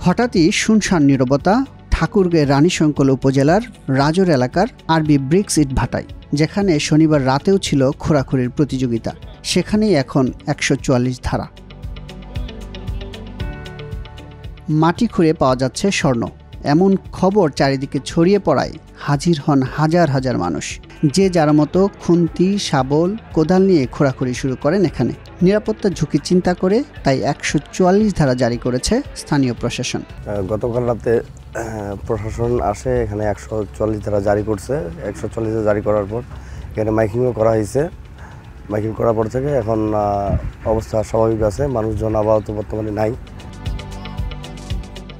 হঠাৎই শুনশান নীরবতা ঠাকুরগাঁও রানীশঙ্কল উপজেলার রাজর এলাকার আরবি ব্রিক্স ইট ভাটায়, যেখানে শনিবার রাতেও ছিল খোঁড়াখুড়ির প্রতিযোগিতা, সেখানেই এখন ১৪৪ ধারা। মাটি খুঁড়ে পাওয়া যাচ্ছে স্বর্ণ, এমন খবর চারিদিকে ছড়িয়ে পড়ায় হাজির হন হাজার হাজার মানুষ। যে যার মতো খুন্তি, শাবল, কোদাল নিয়ে খোঁড়াখুড়ি শুরু করেন এখানে। নিরাপত্তার ঝুঁকি চিন্তা করে তাই ১৪৪ ধারা জারি করেছে স্থানীয় প্রশাসন। গতকাল রাতে প্রশাসন আসে, এখানে ১৪৪ ধারা জারি করছে। ১৪৪ ধারা জারি করার পর এখানে মাইকিংও করা হয়েছে। মাইকিং করার পর থেকে এখন অবস্থা স্বাভাবিক আছে, মানুষজন আপাতত বর্তমানে নাই।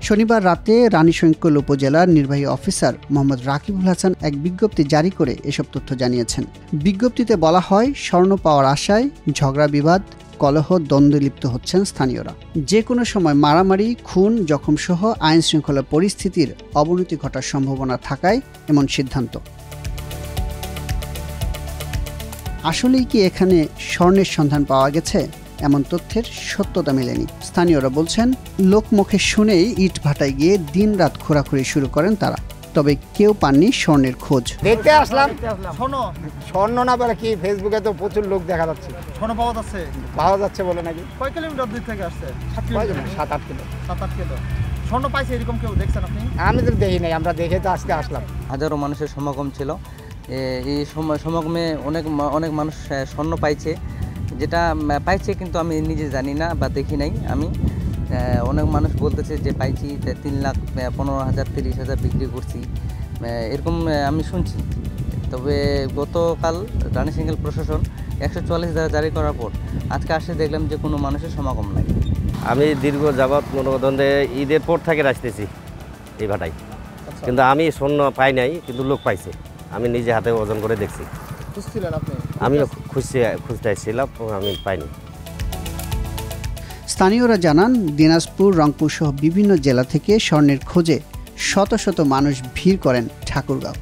শনিবার রাতে রানীশঙ্কল উপজেলার নির্বাহী অফিসার মোহাম্মদ রাকিবুল হাসান এক বিজ্ঞপ্তি জারি করে এসব তথ্য জানিয়েছেন। বিজ্ঞপ্তিতে বলা হয়, স্বর্ণ পাওয়ার আশায় ঝগড়া বিবাদ, কলহ, দ্বন্দ্বে লিপ্ত হচ্ছেন স্থানীয়রা। যে কোনো সময় মারামারি, খুন, জখমসহ আইন শৃঙ্খলা পরিস্থিতির অবনতি ঘটার সম্ভাবনা থাকায় এমন সিদ্ধান্ত। আসলেই কি এখানে স্বর্ণের সন্ধান পাওয়া গেছে? এমন তথ্যের সত্যতা মেলেনি। স্থানীয়রা বলছেন, লোকমুখে শুনেই ইট ভাটায় গিয়ে দিনরাত খোঁড়াখুড়ি শুরু করেন তারা, তবে কেউ পাননি স্বর্ণের খোঁজ। দেখতে আসলাম স্বর্ণ না বলে কি, ফেসবুকে তো প্রচুর লোক দেখা যাচ্ছে। স্বর্ণ পাওয়া যাচ্ছে বলে নাকি। কয় কিলোমিটার দূর থেকে আসছে? ৭-৮ কিলো। ৭-৮ কিলো স্বর্ণ পাইছে, এরকম কেউ দেখছেন আপনি? আমি তো দেখি নাই, আমরা দেখে তো আজকে আসলাম। হাজারো মানুষের সমাগম ছিল। এই সমাগমে অনেক মানুষ স্বর্ণ পাইছে, যেটা পাইছে কিন্তু আমি নিজে জানি না বা দেখি নাই। আমি অনেক মানুষ বলতেছে যে পাইছি ৩,১৫,০০০, ৩০,০০০ বিক্রি করছি, এরকম আমি শুনছি। তবে গতকাল রানীশঙ্কল প্রশাসন ১৪৪ ধারা জারি করার পর আজকে আসে দেখলাম যে কোনো মানুষের সমাগম নাই। আমি দীর্ঘ যাবৎ মনোবন্ধে ঈদের পর থেকে আসতেছি এই ভাটায়, কিন্তু আমি স্বর্ণ পাই নাই, কিন্তু লোক পাইছে। আমি নিজে হাতে ওজন করে দেখছি। আমি খুঁজতে আসছিলাম, আমি পাইনি। স্থানীয়রা জানান, দিনাজপুর, রংপুর সহ বিভিন্ন জেলা থেকে স্বর্ণের খোঁজে শত শত মানুষ ভিড় করেন ঠাকুরগাঁও।